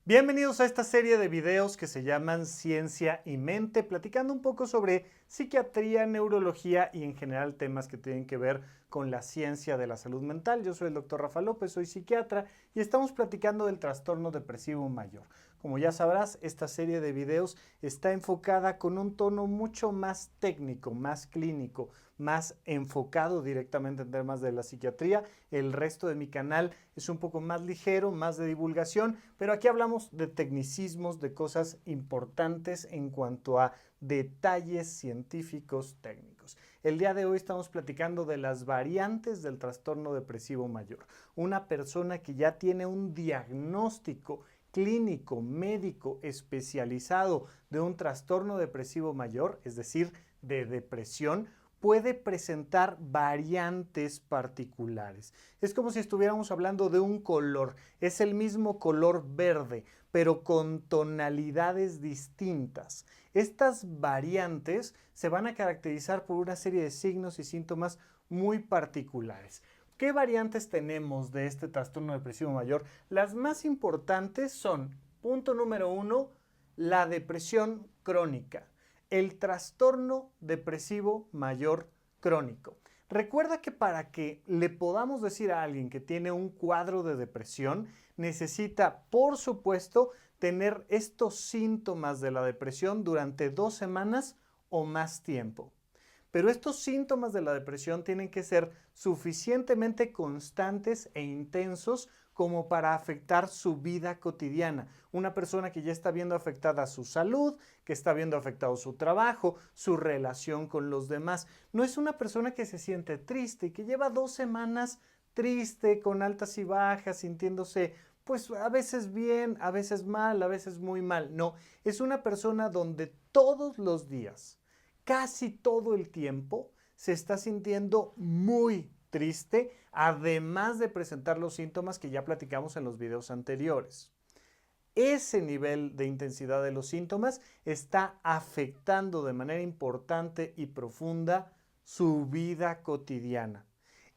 Bienvenidos a esta serie de videos que se llaman Ciencia y Mente, platicando un poco sobre psiquiatría, neurología y en general temas que tienen que ver con la ciencia de la salud mental. Yo soy el doctor Rafa López, soy psiquiatra y estamos platicando del trastorno depresivo mayor. Como ya sabrás, esta serie de videos está enfocada con un tono mucho más técnico, más clínico, más enfocado directamente en temas de la psiquiatría. El resto de mi canal es un poco más ligero, más de divulgación, pero aquí hablamos de tecnicismos, de cosas importantes en cuanto a detalles científicos técnicos. El día de hoy estamos platicando de las variantes del trastorno depresivo mayor. Una persona que ya tiene un diagnóstico clínico, médico, especializado de un trastorno depresivo mayor, es decir, de depresión, puede presentar variantes particulares. Es como si estuviéramos hablando de un color. Es el mismo color verde, pero con tonalidades distintas. Estas variantes se van a caracterizar por una serie de signos y síntomas muy particulares. ¿Qué variantes tenemos de este trastorno depresivo mayor? Las más importantes son, punto número uno, la depresión crónica, el trastorno depresivo mayor crónico. Recuerda que para que le podamos decir a alguien que tiene un cuadro de depresión, necesita, por supuesto, tener estos síntomas de la depresión durante 2 semanas o más tiempo. Pero estos síntomas de la depresión tienen que ser suficientemente constantes e intensos como para afectar su vida cotidiana. Una persona que ya está viendo afectada su salud, que está viendo afectado su trabajo, su relación con los demás. No es una persona que se siente triste y que lleva 2 semanas triste, con altas y bajas, sintiéndose pues a veces bien, a veces mal, a veces muy mal. No, es una persona donde todos los días, casi todo el tiempo, se está sintiendo muy triste, además de presentar los síntomas que ya platicamos en los videos anteriores. Ese nivel de intensidad de los síntomas está afectando de manera importante y profunda su vida cotidiana.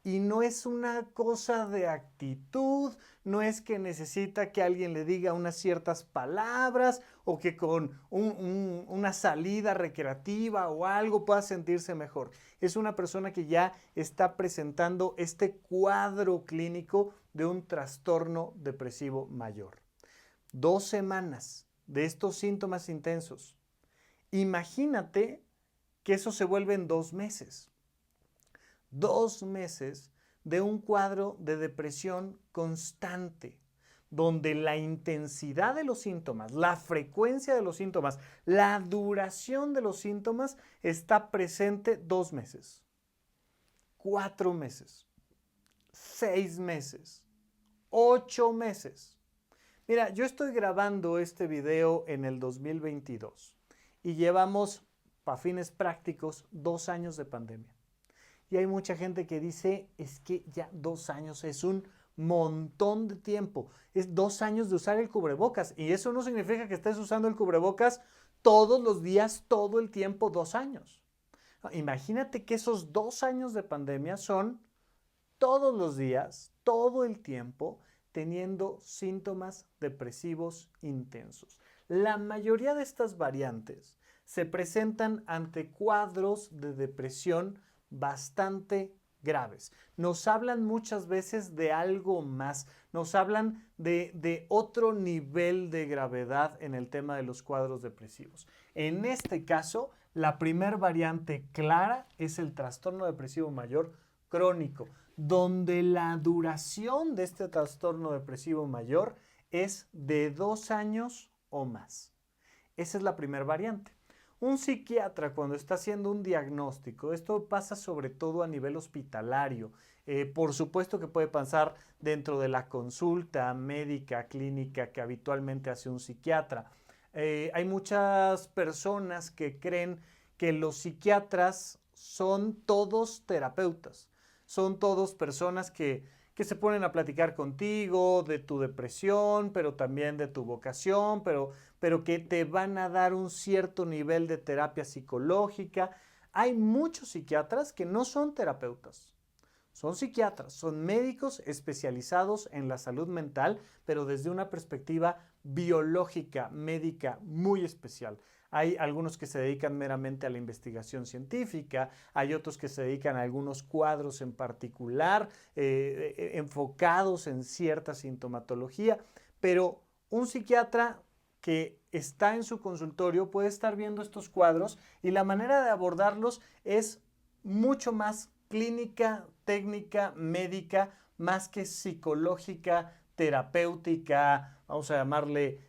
Y no es una cosa de actitud, no es que necesita que alguien le diga unas ciertas palabras o que con una salida recreativa o algo pueda sentirse mejor. Es una persona que ya está presentando este cuadro clínico de un trastorno depresivo mayor. 2 semanas de estos síntomas intensos. Imagínate que eso se vuelve en 2 meses. 2 meses de un cuadro de depresión constante, donde la intensidad de los síntomas, la frecuencia de los síntomas, la duración de los síntomas está presente 2 meses, 4 meses, 6 meses, 8 meses. Mira, yo estoy grabando este video en el 2022 y llevamos, para fines prácticos, 2 años de pandemia. Y hay mucha gente que dice, es que ya 2 años es un montón de tiempo. Es 2 años de usar el cubrebocas. Y eso no significa que estés usando el cubrebocas todos los días, todo el tiempo, 2 años. Imagínate que esos 2 años de pandemia son todos los días, todo el tiempo, teniendo síntomas depresivos intensos. La mayoría de estas variantes se presentan ante cuadros de depresión bastante graves. Nos hablan muchas veces de algo más, nos hablan de otro nivel de gravedad en el tema de los cuadros depresivos. En este caso, la primer variante clara es el trastorno depresivo mayor crónico, donde la duración de este trastorno depresivo mayor es de 2 años o más. Esa es la primera variante. Un psiquiatra cuando está haciendo un diagnóstico, esto pasa sobre todo a nivel hospitalario, por supuesto que puede pasar dentro de la consulta médica, clínica que habitualmente hace un psiquiatra. Hay muchas personas que creen que los psiquiatras son todos terapeutas, son todos personas que se ponen a platicar contigo de tu depresión, pero también de tu vocación, pero que te van a dar un cierto nivel de terapia psicológica. Hay muchos psiquiatras que no son terapeutas, Son psiquiatras, son médicos especializados en la salud mental, pero desde una perspectiva biológica, médica muy especial. Hay algunos que se dedican meramente a la investigación científica, hay otros que se dedican a algunos cuadros en particular, enfocados en cierta sintomatología, pero un psiquiatra que está en su consultorio puede estar viendo estos cuadros y la manera de abordarlos es mucho más clínica, técnica, médica, más que psicológica, terapéutica, vamos a llamarle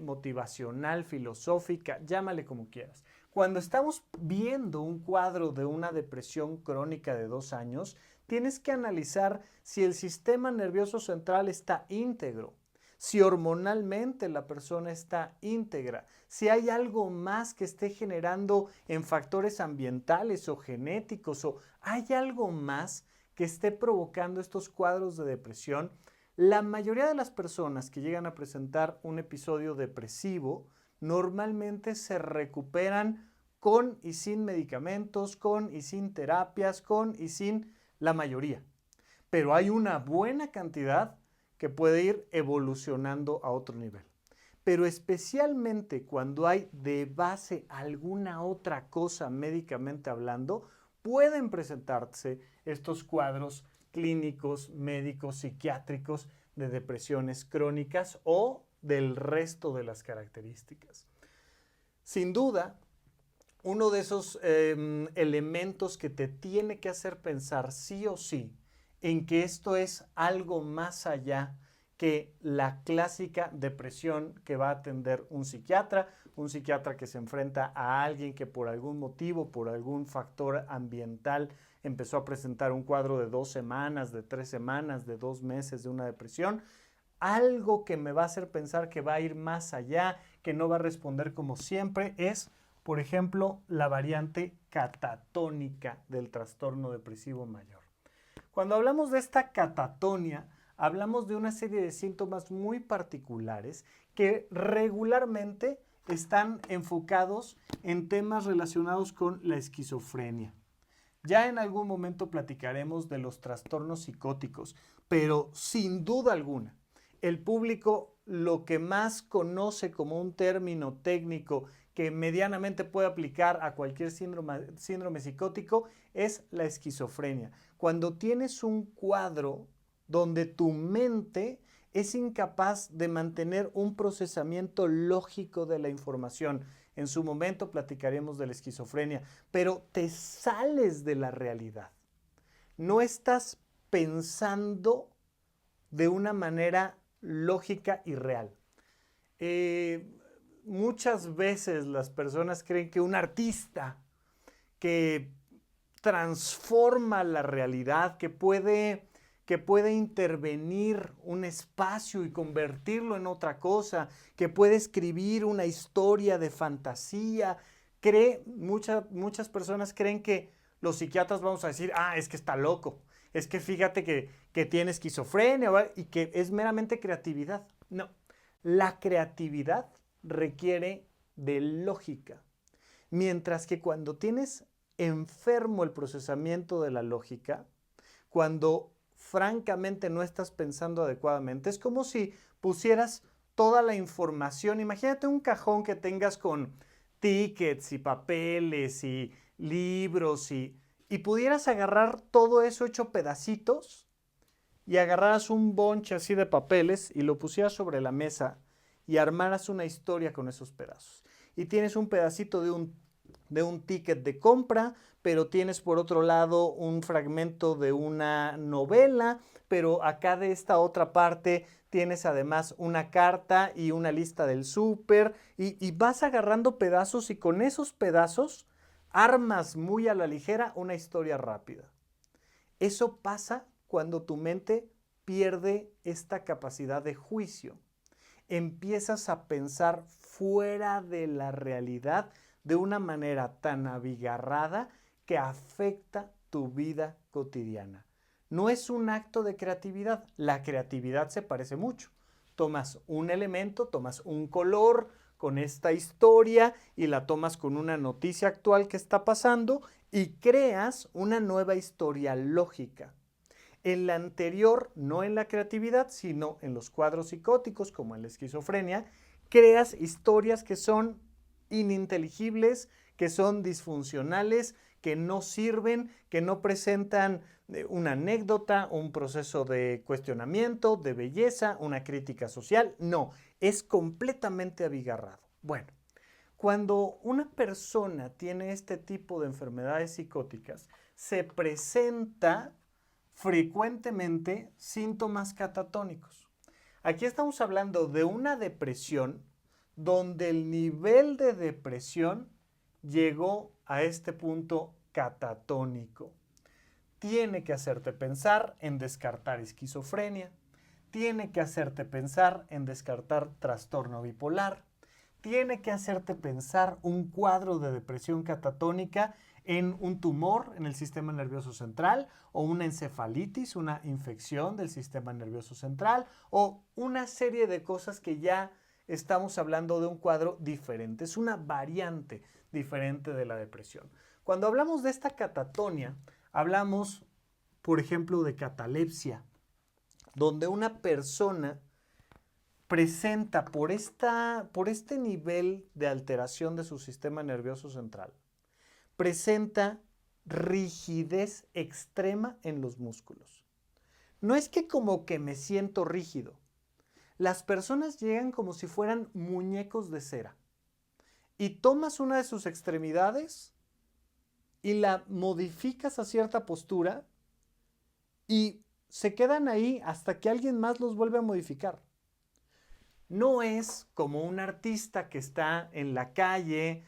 motivacional, filosófica, llámale como quieras. Cuando estamos viendo un cuadro de una depresión crónica de 2 años, tienes que analizar si el sistema nervioso central está íntegro, si hormonalmente la persona está íntegra, si hay algo más que esté generando en factores ambientales o genéticos, o hay algo más que esté provocando estos cuadros de depresión. La mayoría de las personas que llegan a presentar un episodio depresivo normalmente se recuperan con y sin medicamentos, con y sin terapias, con y sin la mayoría. Pero hay una buena cantidad que puede ir evolucionando a otro nivel. Pero especialmente cuando hay de base alguna otra cosa médicamente hablando, pueden presentarse estos cuadros clínicos, médicos, psiquiátricos de depresiones crónicas o del resto de las características. Sin duda, uno de esos elementos que te tiene que hacer pensar sí o sí en que esto es algo más allá que la clásica depresión que va a atender un psiquiatra que se enfrenta a alguien que por algún motivo, por algún factor ambiental, empezó a presentar un cuadro de 2 semanas, de 3 semanas, de 2 meses de una depresión. Algo que me va a hacer pensar que va a ir más allá, que no va a responder como siempre, es, por ejemplo, la variante catatónica del trastorno depresivo mayor. Cuando hablamos de esta catatonia, hablamos de una serie de síntomas muy particulares que regularmente están enfocados en temas relacionados con la esquizofrenia. Ya en algún momento platicaremos de los trastornos psicóticos, pero sin duda alguna, el público lo que más conoce como un término técnico que medianamente puede aplicar a cualquier síndrome psicótico es la esquizofrenia. Cuando tienes un cuadro donde tu mente es incapaz de mantener un procesamiento lógico de la información. En su momento platicaremos de la esquizofrenia, pero te sales de la realidad. No estás pensando de una manera lógica y real. Muchas veces las personas creen que un artista que transforma la realidad, que puede intervenir un espacio y convertirlo en otra cosa, que puede escribir una historia de fantasía. Muchas personas creen que los psiquiatras vamos a decir, es que está loco, es que fíjate que tiene esquizofrenia, ¿verdad? Y que es meramente creatividad. No, la creatividad requiere de lógica, mientras que cuando tienes enfermo el procesamiento de la lógica, cuando francamente no estás pensando adecuadamente, es como si pusieras toda la información. Imagínate un cajón que tengas con tickets y papeles y libros y pudieras agarrar todo eso hecho pedacitos y agarraras un bonche así de papeles y lo pusieras sobre la mesa y armaras una historia con esos pedazos. Y tienes un pedacito de un ticket de compra, pero tienes por otro lado un fragmento de una novela, pero acá de esta otra parte tienes además una carta y una lista del súper y vas agarrando pedazos y con esos pedazos armas muy a la ligera una historia rápida. Eso pasa cuando tu mente pierde esta capacidad de juicio. Empiezas a pensar fuera de la realidad de una manera tan abigarrada que afecta tu vida cotidiana. No es un acto de creatividad. La creatividad se parece mucho. Tomas un elemento, tomas un color con esta historia y la tomas con una noticia actual que está pasando y creas una nueva historia lógica. En la anterior, no en la creatividad, sino en los cuadros psicóticos, como en la esquizofrenia, creas historias que son ininteligibles, que son disfuncionales, que no sirven, que no presentan una anécdota, un proceso de cuestionamiento, de belleza, una crítica social. No, es completamente abigarrado. Bueno, cuando una persona tiene este tipo de enfermedades psicóticas, se presenta frecuentemente síntomas catatónicos. Aquí estamos hablando de una depresión donde el nivel de depresión llegó a este punto catatónico. Tiene que hacerte pensar en descartar esquizofrenia, tiene que hacerte pensar en descartar trastorno bipolar, tiene que hacerte pensar un cuadro de depresión catatónica en un tumor en el sistema nervioso central o una encefalitis, una infección del sistema nervioso central o una serie de cosas que ya estamos hablando de un cuadro diferente, es una variante diferente de la depresión. Cuando hablamos de esta catatonia, hablamos, por ejemplo, de catalepsia, donde una persona presenta por este nivel de alteración de su sistema nervioso central, presenta rigidez extrema en los músculos. No es que como que me siento rígido. Las personas llegan como si fueran muñecos de cera. Y tomas una de sus extremidades y la modificas a cierta postura y se quedan ahí hasta que alguien más los vuelve a modificar. No es como un artista que está en la calle,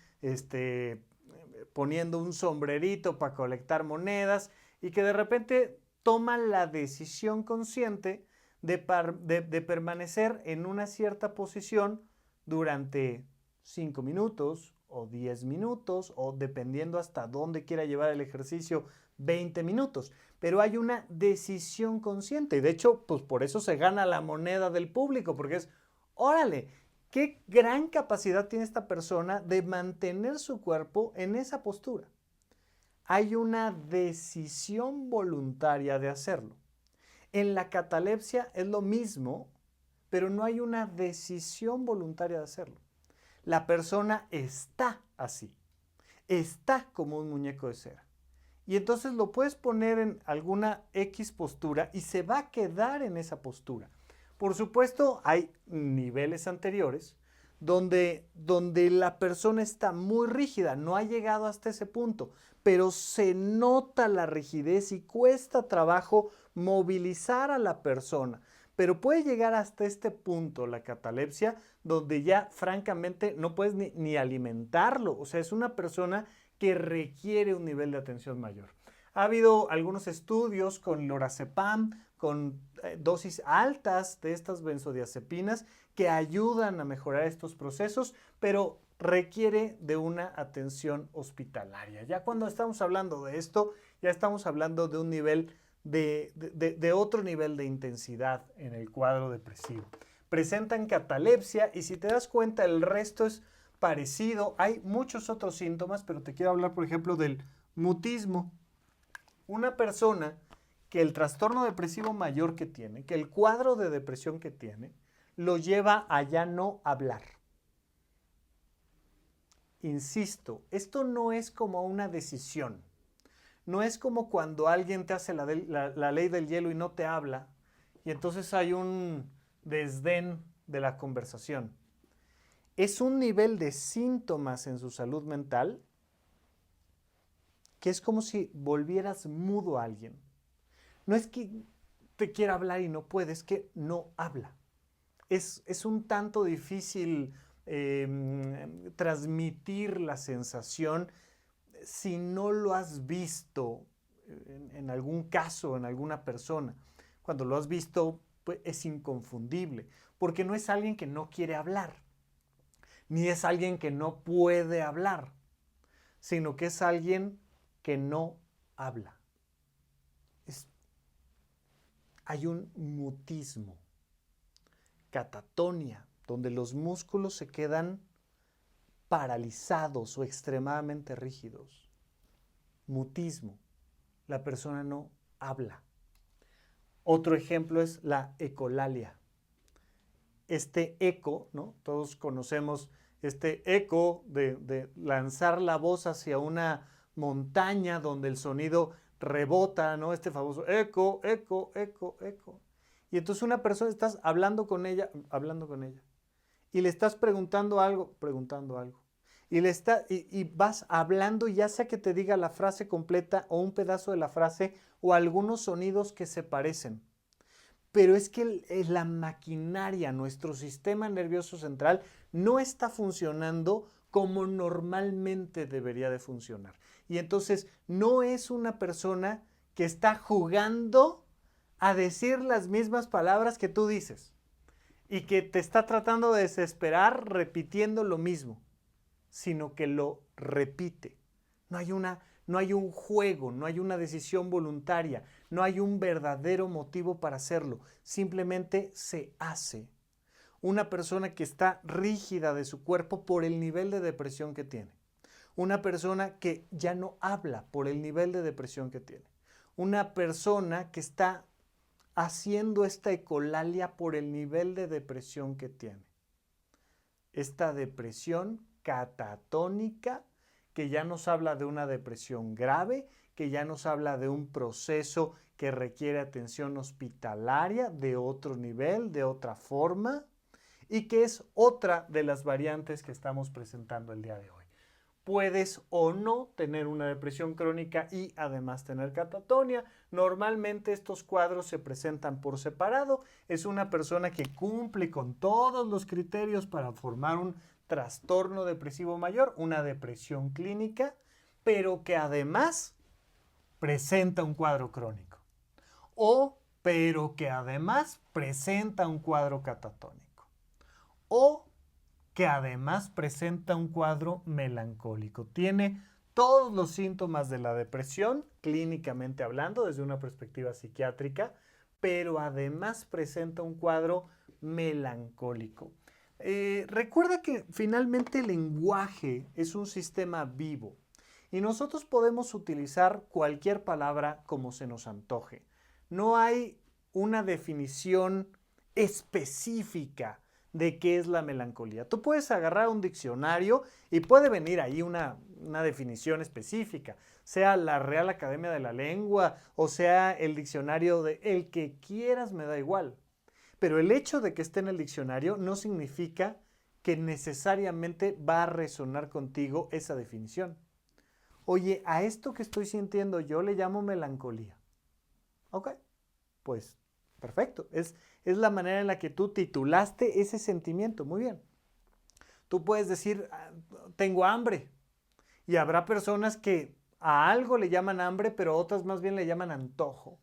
poniendo un sombrerito para colectar monedas y que de repente toma la decisión consciente de permanecer en una cierta posición durante 5 minutos o 10 minutos o dependiendo hasta dónde quiera llevar el ejercicio, 20 minutos. Pero hay una decisión consciente y de hecho, pues por eso se gana la moneda del público, porque es, órale, qué gran capacidad tiene esta persona de mantener su cuerpo en esa postura. Hay una decisión voluntaria de hacerlo. En la catalepsia es lo mismo, pero no hay una decisión voluntaria de hacerlo. La persona está así, está como un muñeco de cera. Y entonces lo puedes poner en alguna X postura y se va a quedar en esa postura. Por supuesto, hay niveles anteriores donde la persona está muy rígida, no ha llegado hasta ese punto, pero se nota la rigidez y cuesta trabajo movilizar a la persona. Pero puede llegar hasta este punto la catalepsia donde ya francamente no puedes ni alimentarlo. O sea, es una persona que requiere un nivel de atención mayor. Ha habido algunos estudios con lorazepam, con dosis altas de estas benzodiazepinas que ayudan a mejorar estos procesos, pero requiere de una atención hospitalaria. Ya cuando estamos hablando de esto, ya estamos hablando de un nivel de otro nivel de intensidad en el cuadro depresivo. Presentan catalepsia y si te das cuenta el resto es parecido. Hay muchos otros síntomas, pero te quiero hablar, por ejemplo, del mutismo. Una persona que el trastorno depresivo mayor que tiene, que el cuadro de depresión que tiene, lo lleva a ya no hablar. Insisto, esto no es como una decisión. No es como cuando alguien te hace la ley del hielo y no te habla, y entonces hay un desdén de la conversación. Es un nivel de síntomas en su salud mental que es como si volvieras mudo a alguien. No es que te quiera hablar y no puede, es que no habla. Es un tanto difícil transmitir la sensación si no lo has visto en algún caso, en alguna persona. Cuando lo has visto, pues es inconfundible, porque no es alguien que no quiere hablar, ni es alguien que no puede hablar, sino que es alguien que no habla. Hay un mutismo, catatonia, donde los músculos se quedan paralizados o extremadamente rígidos. Mutismo, la persona no habla. Otro ejemplo es la ecolalia. Este eco, ¿no? Todos conocemos este eco de lanzar la voz hacia una montaña donde el sonido rebota, ¿no? Este famoso eco, eco, eco, eco. Y entonces una persona, estás hablando con ella, y le estás preguntando algo, y vas hablando, ya sea que te diga la frase completa o un pedazo de la frase o algunos sonidos que se parecen. Pero es que la maquinaria, nuestro sistema nervioso central, no está funcionando como normalmente debería de funcionar. Y entonces no es una persona que está jugando a decir las mismas palabras que tú dices y que te está tratando de desesperar repitiendo lo mismo, sino que lo repite. No hay un juego, no hay una decisión voluntaria, no hay un verdadero motivo para hacerlo. Simplemente se hace. Una persona que está rígida de su cuerpo por el nivel de depresión que tiene. Una persona que ya no habla por el nivel de depresión que tiene. Una persona que está haciendo esta ecolalia por el nivel de depresión que tiene. Esta depresión catatónica que ya nos habla de una depresión grave, que ya nos habla de un proceso que requiere atención hospitalaria de otro nivel, de otra forma, y que es otra de las variantes que estamos presentando el día de hoy. Puedes o no tener una depresión crónica y además tener catatonia. Normalmente estos cuadros se presentan por separado. Es una persona que cumple con todos los criterios para formar un trastorno depresivo mayor, una depresión clínica, pero que además presenta un cuadro crónico. Pero que además presenta un cuadro catatónico. O que además presenta un cuadro melancólico. Tiene todos los síntomas de la depresión, clínicamente hablando, desde una perspectiva psiquiátrica, pero además presenta un cuadro melancólico. Recuerda que finalmente el lenguaje es un sistema vivo y nosotros podemos utilizar cualquier palabra como se nos antoje. No hay una definición específica de qué es la melancolía. Tú puedes agarrar un diccionario y puede venir ahí una definición específica, sea la Real Academia de la Lengua o sea el diccionario de el que quieras, me da igual. Pero el hecho de que esté en el diccionario no significa que necesariamente va a resonar contigo esa definición. Oye, a esto que estoy sintiendo yo le llamo melancolía. Ok, pues perfecto. Es la manera en la que tú titulaste ese sentimiento. Muy bien. Tú puedes decir, tengo hambre. Y habrá personas que a algo le llaman hambre, pero otras más bien le llaman antojo.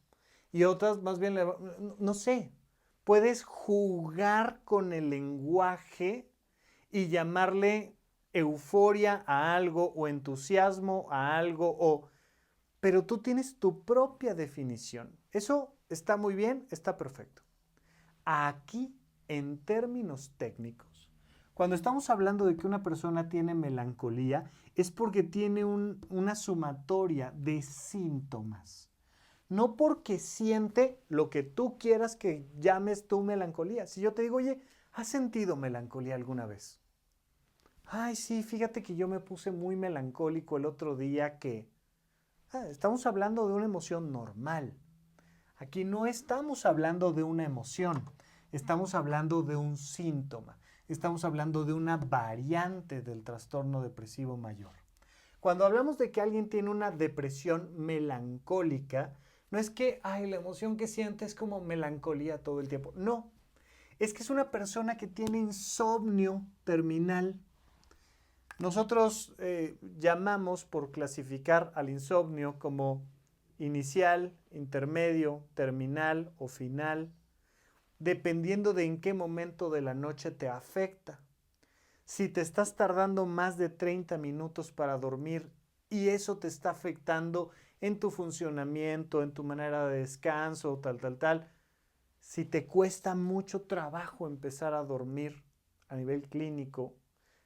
Y otras más bien no sé. Puedes jugar con el lenguaje y llamarle euforia a algo o entusiasmo a algo, pero tú tienes tu propia definición. Eso está muy bien, está perfecto. Aquí, en términos técnicos, cuando estamos hablando de que una persona tiene melancolía, es porque tiene una sumatoria de síntomas. No porque siente lo que tú quieras que llames tu melancolía. Si yo te digo, oye, ¿has sentido melancolía alguna vez? Ay, sí, fíjate que yo me puse muy melancólico el otro día que... estamos hablando de una emoción normal. Aquí no estamos hablando de una emoción, estamos hablando de un síntoma, estamos hablando de una variante del trastorno depresivo mayor. Cuando hablamos de que alguien tiene una depresión melancólica, no es que, la emoción que siente es como melancolía todo el tiempo. No, es que es una persona que tiene insomnio terminal. Nosotros llamamos por clasificar al insomnio como inicial, intermedio, terminal o final, dependiendo de en qué momento de la noche te afecta. Si te estás tardando más de 30 minutos para dormir y eso te está afectando en tu funcionamiento, en tu manera de descanso, tal, si te cuesta mucho trabajo empezar a dormir a nivel clínico,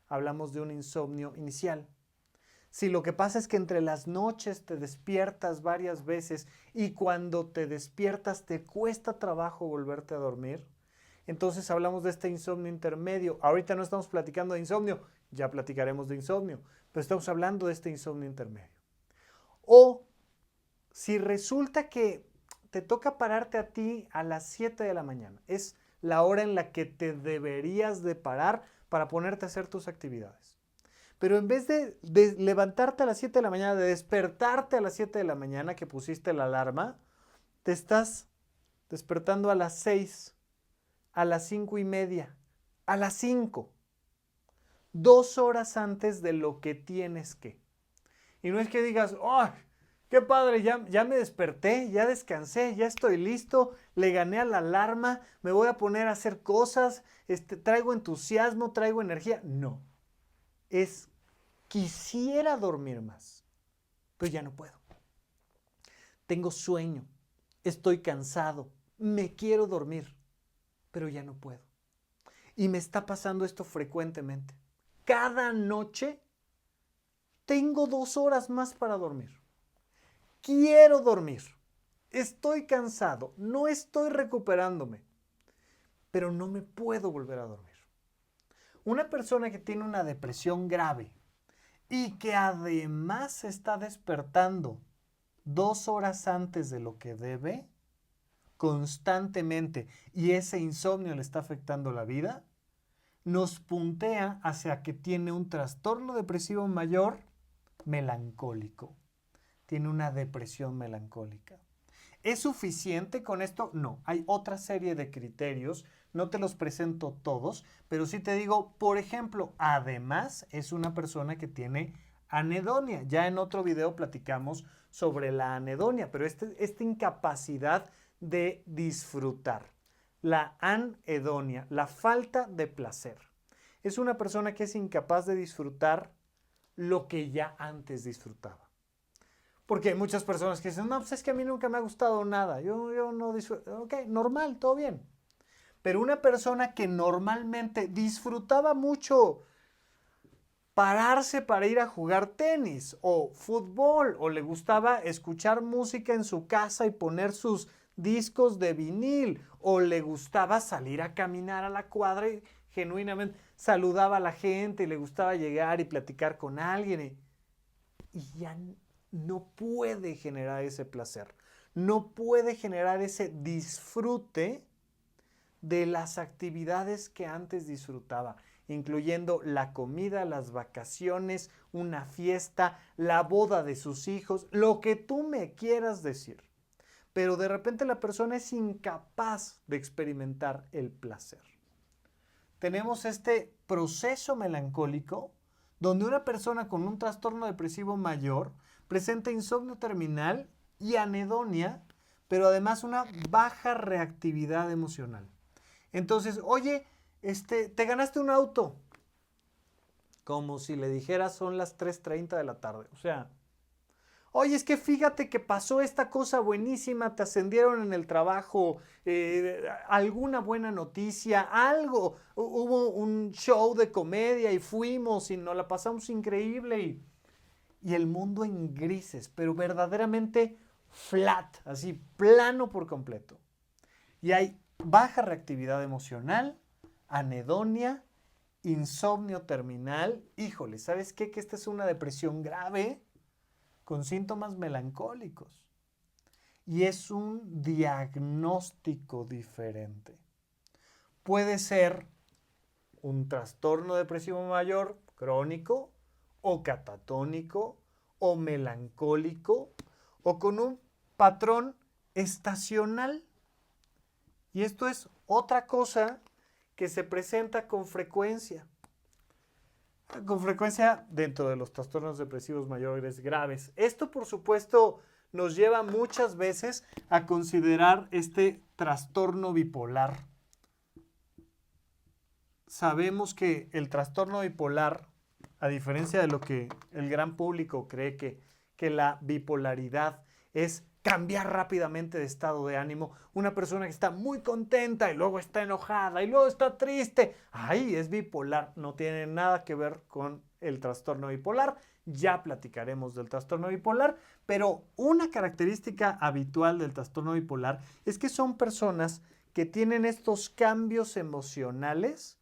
hablamos de un insomnio inicial. Si lo que pasa es que entre las noches te despiertas varias veces y cuando te despiertas te cuesta trabajo volverte a dormir, entonces hablamos de este insomnio intermedio. Ahorita no estamos platicando de insomnio, ya platicaremos de insomnio, pero estamos hablando de este insomnio intermedio. O si resulta que te toca pararte a ti a las 7 de la mañana, es la hora en la que te deberías de parar para ponerte a hacer tus actividades. Pero en vez de levantarte a las 7 de la mañana, de despertarte a las 7 de la mañana que pusiste la alarma, te estás despertando a las 6, a las 5:30, a las 5. 2 horas antes de lo que tienes que. Y no es que digas, ¡oh, qué padre! Ya me desperté, ya descansé, ya estoy listo, le gané a la alarma, me voy a poner a hacer cosas, traigo entusiasmo, traigo energía. No, quisiera dormir más, pero ya no puedo. Tengo sueño, estoy cansado, me quiero dormir, pero ya no puedo. Y me está pasando esto frecuentemente. Cada noche tengo 2 horas más para dormir. Quiero dormir. Estoy cansado, no estoy recuperándome, pero no me puedo volver a dormir. Una persona que tiene una depresión grave y que además se está despertando 2 horas antes de lo que debe, constantemente, y ese insomnio le está afectando la vida, nos puntea hacia que tiene un trastorno depresivo mayor melancólico. Tiene una depresión melancólica. ¿Es suficiente con esto? No, hay otra serie de criterios, no te los presento todos, pero sí te digo, por ejemplo, además es una persona que tiene anedonia. Ya en otro video platicamos sobre la anedonia, pero esta incapacidad de disfrutar, la anedonia, la falta de placer. Es una persona que es incapaz de disfrutar lo que ya antes disfrutaba. Porque hay muchas personas que dicen, no, pues es que a mí nunca me ha gustado nada, yo no disfruto. Ok, normal, todo bien. Pero una persona que normalmente disfrutaba mucho pararse para ir a jugar tenis o fútbol, o le gustaba escuchar música en su casa y poner sus discos de vinil, o le gustaba salir a caminar a la cuadra y genuinamente saludaba a la gente y le gustaba llegar y platicar con alguien y ya no puede generar ese placer, no puede generar ese disfrute de las actividades que antes disfrutaba, incluyendo la comida, las vacaciones, una fiesta, la boda de sus hijos, lo que tú me quieras decir. Pero de repente la persona es incapaz de experimentar el placer. Tenemos este proceso melancólico donde una persona con un trastorno depresivo mayor presenta insomnio terminal y anedonia, pero además una baja reactividad emocional. Entonces, oye, te ganaste un auto. Como si le dijeras son las 3:30 de la tarde. O sea, oye, es que fíjate que pasó esta cosa buenísima, te ascendieron en el trabajo, alguna buena noticia, algo. Hubo un show de comedia y fuimos y nos la pasamos increíble. Y el mundo en grises, pero verdaderamente flat, así, plano por completo. Y hay baja reactividad emocional, anedonia, insomnio terminal. Híjole, ¿sabes qué? Que esta es una depresión grave con síntomas melancólicos. Y es un diagnóstico diferente. Puede ser un trastorno depresivo mayor crónico o catatónico o melancólico o con un patrón estacional. Y esto es otra cosa que se presenta con frecuencia. Con frecuencia dentro de los trastornos depresivos mayores graves. Esto, por supuesto, nos lleva muchas veces a considerar este trastorno bipolar. Sabemos que el trastorno bipolar, a diferencia de lo que el gran público cree que la bipolaridad es cambiar rápidamente de estado de ánimo. Una persona que está muy contenta y luego está enojada y luego está triste. Ahí es bipolar. No tiene nada que ver con el trastorno bipolar. Ya platicaremos del trastorno bipolar, pero una característica habitual del trastorno bipolar es que son personas que tienen estos cambios emocionales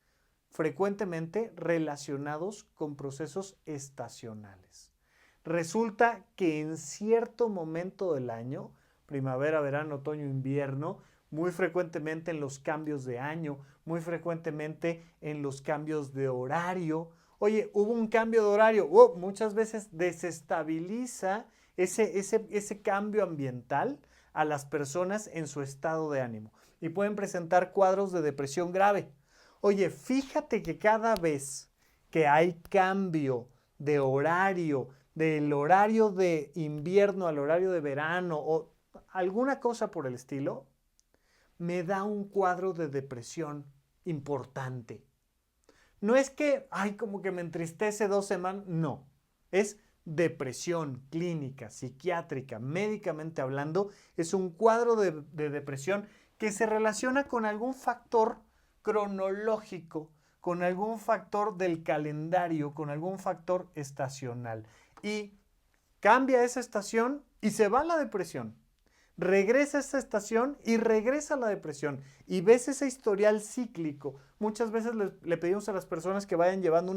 frecuentemente relacionados con procesos estacionales. Resulta que en cierto momento del año, primavera, verano, otoño, invierno, muy frecuentemente en los cambios de año, muy frecuentemente en los cambios de horario. Oye, hubo un cambio de horario, muchas veces desestabiliza ese cambio ambiental a las personas en su estado de ánimo y pueden presentar cuadros de depresión grave. Oye, fíjate que cada vez que hay cambio de horario, del horario de invierno al horario de verano o alguna cosa por el estilo, me da un cuadro de depresión importante. No es que, ay, como que me entristece 2 semanas, no. Es depresión clínica, psiquiátrica, médicamente hablando, es un cuadro de depresión que se relaciona con algún factor cronológico, con algún factor del calendario, con algún factor estacional. Y cambia esa estación y se va la depresión. Regresa a esta estación y regresa a la depresión. Y ves ese historial cíclico. Muchas veces le pedimos a las personas que vayan llevando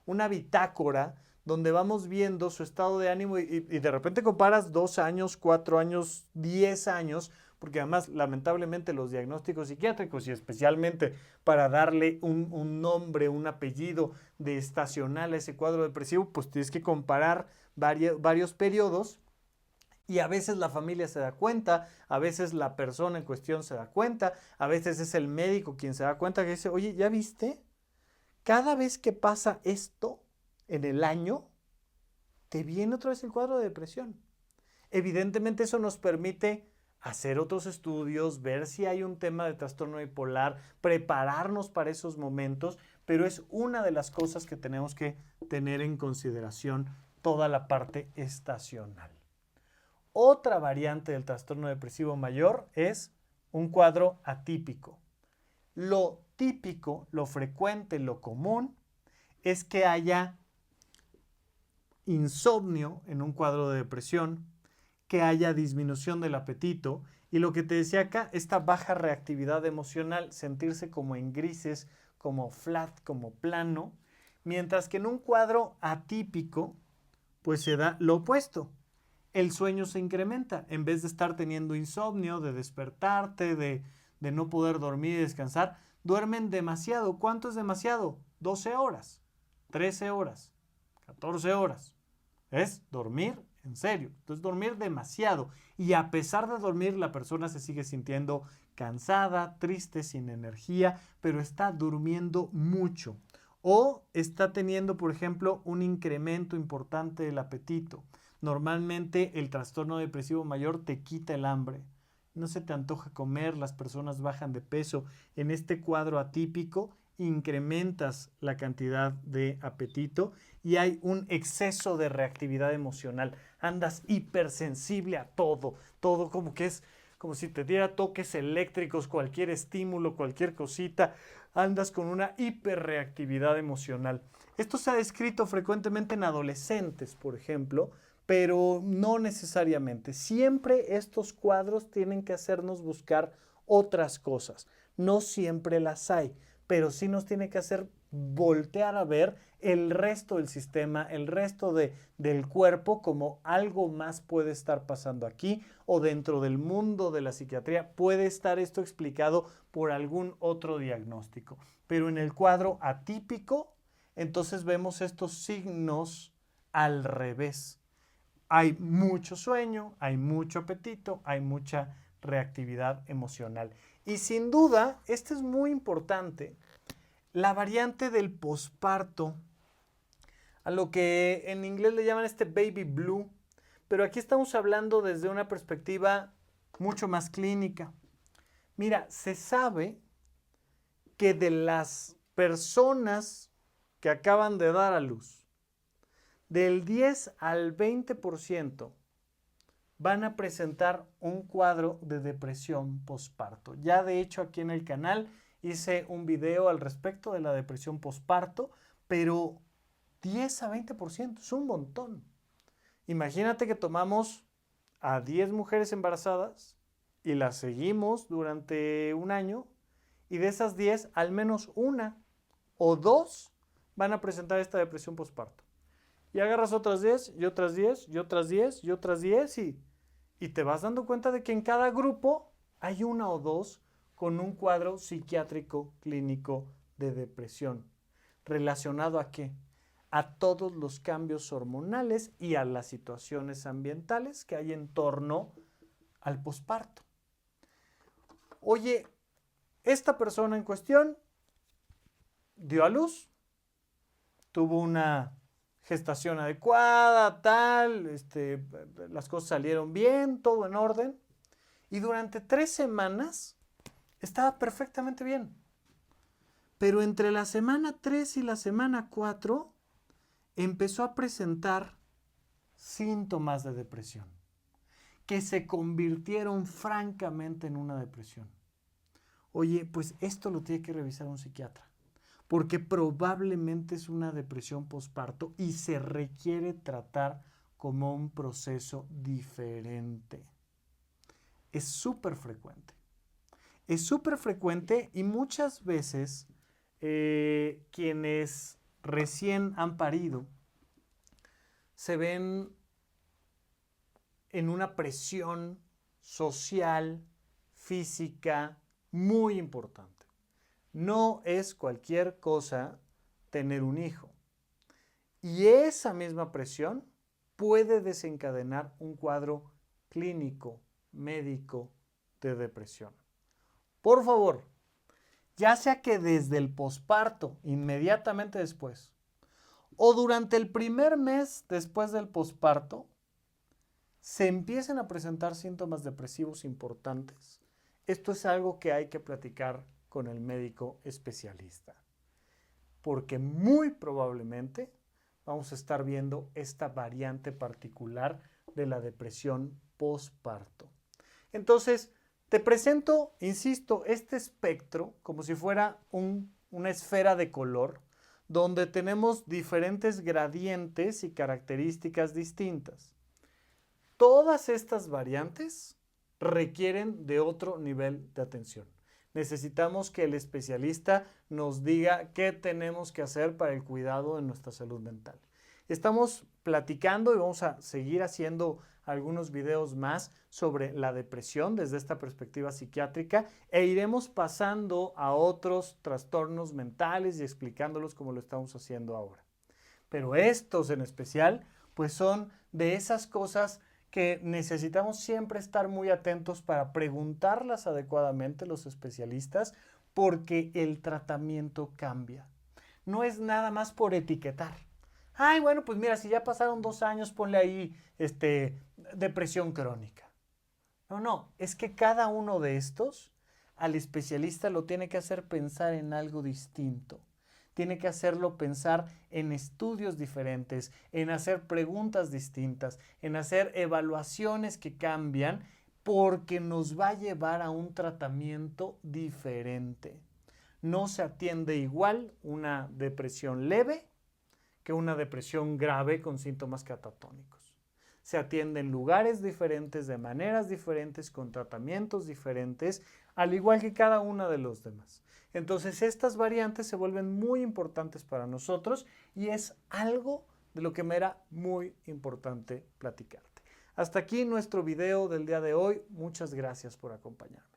una bitácora donde vamos viendo su estado de ánimo y de repente comparas 2 años, 4 años, 10 años, porque además lamentablemente los diagnósticos psiquiátricos y especialmente para darle un nombre, un apellido de estacional a ese cuadro depresivo, pues tienes que comparar varios periodos. Y a veces la familia se da cuenta, a veces la persona en cuestión se da cuenta, a veces es el médico quien se da cuenta que dice, oye, ¿ya viste? Cada vez que pasa esto en el año, te viene otra vez el cuadro de depresión. Evidentemente eso nos permite hacer otros estudios, ver si hay un tema de trastorno bipolar, prepararnos para esos momentos, pero es una de las cosas que tenemos que tener en consideración toda la parte estacional. Otra variante del trastorno depresivo mayor es un cuadro atípico. Lo típico, lo frecuente, lo común es que haya insomnio en un cuadro de depresión, que haya disminución del apetito y lo que te decía acá, esta baja reactividad emocional, sentirse como en grises, como flat, como plano, mientras que en un cuadro atípico, pues se da lo opuesto. El sueño se incrementa. En vez de estar teniendo insomnio, de despertarte, de no poder dormir y descansar, duermen demasiado. ¿Cuánto es demasiado? 12 horas, 13 horas, 14 horas. Es dormir en serio. Entonces dormir demasiado. Y a pesar de dormir, la persona se sigue sintiendo cansada, triste, sin energía, pero está durmiendo mucho. O está teniendo, por ejemplo, un incremento importante del apetito. Normalmente el trastorno depresivo mayor te quita el hambre. No se te antoja comer, las personas bajan de peso. En este cuadro atípico incrementas la cantidad de apetito y hay un exceso de reactividad emocional. Andas hipersensible a todo. Todo como que es como si te diera toques eléctricos, cualquier estímulo, cualquier cosita. Andas con una hiperreactividad emocional. Esto se ha descrito frecuentemente en adolescentes, por ejemplo, pero no necesariamente. Siempre estos cuadros tienen que hacernos buscar otras cosas. No siempre las hay, pero sí nos tiene que hacer voltear a ver el resto del sistema, el resto del cuerpo, como algo más puede estar pasando aquí o dentro del mundo de la psiquiatría puede estar esto explicado por algún otro diagnóstico. Pero en el cuadro atípico, entonces vemos estos signos al revés. Hay mucho sueño, hay mucho apetito, hay mucha reactividad emocional. Y sin duda, esto es muy importante, la variante del posparto, a lo que en inglés le llaman baby blue, pero aquí estamos hablando desde una perspectiva mucho más clínica. Mira, se sabe que de las personas que acaban de dar a luz, del 10 al 20% van a presentar un cuadro de depresión posparto. Ya de hecho aquí en el canal hice un video al respecto de la depresión posparto, pero 10 a 20% es un montón. Imagínate que tomamos a 10 mujeres embarazadas y las seguimos durante un año y de esas 10, al menos una o dos van a presentar esta depresión posparto. Y agarras otras 10 y otras 10 y otras 10 y otras 10 y te vas dando cuenta de que en cada grupo hay una o dos con un cuadro psiquiátrico clínico de depresión. ¿Relacionado a qué? A todos los cambios hormonales y a las situaciones ambientales que hay en torno al posparto. Oye, esta persona en cuestión dio a luz, tuvo una gestación adecuada, tal, las cosas salieron bien, todo en orden, y durante 3 semanas estaba perfectamente bien. Pero entre la semana 3 y la semana 4 empezó a presentar síntomas de depresión, que se convirtieron francamente en una depresión. Oye, pues esto lo tiene que revisar un psiquiatra, porque probablemente es una depresión posparto y se requiere tratar como un proceso diferente. Es súper frecuente. Es súper frecuente y muchas veces quienes recién han parido se ven en una presión social, física, muy importante. No es cualquier cosa tener un hijo. Y esa misma presión puede desencadenar un cuadro clínico, médico de depresión. Por favor, ya sea que desde el posparto, inmediatamente después, o durante el primer mes después del posparto, se empiecen a presentar síntomas depresivos importantes. Esto es algo que hay que platicar con el médico especialista, porque muy probablemente vamos a estar viendo esta variante particular de la depresión posparto. Entonces, te presento, insisto, este espectro como si fuera una esfera de color donde tenemos diferentes gradientes y características distintas. Todas estas variantes requieren de otro nivel de atención. Necesitamos que el especialista nos diga qué tenemos que hacer para el cuidado de nuestra salud mental. Estamos platicando y vamos a seguir haciendo algunos videos más sobre la depresión desde esta perspectiva psiquiátrica e iremos pasando a otros trastornos mentales y explicándolos como lo estamos haciendo ahora. Pero estos en especial, pues son de esas cosas que necesitamos siempre estar muy atentos para preguntarlas adecuadamente los especialistas porque el tratamiento cambia. No es nada más por etiquetar. Ay, bueno, pues mira, si ya pasaron 2 años, ponle ahí depresión crónica. No, es que cada uno de estos al especialista lo tiene que hacer pensar en algo distinto. Tiene que hacerlo pensar en estudios diferentes, en hacer preguntas distintas, en hacer evaluaciones que cambian, porque nos va a llevar a un tratamiento diferente. No se atiende igual una depresión leve que una depresión grave con síntomas catatónicos. Se atiende en lugares diferentes, de maneras diferentes, con tratamientos diferentes, al igual que cada una de los demás. Entonces estas variantes se vuelven muy importantes para nosotros y es algo de lo que me era muy importante platicarte. Hasta aquí nuestro video del día de hoy. Muchas gracias por acompañarme.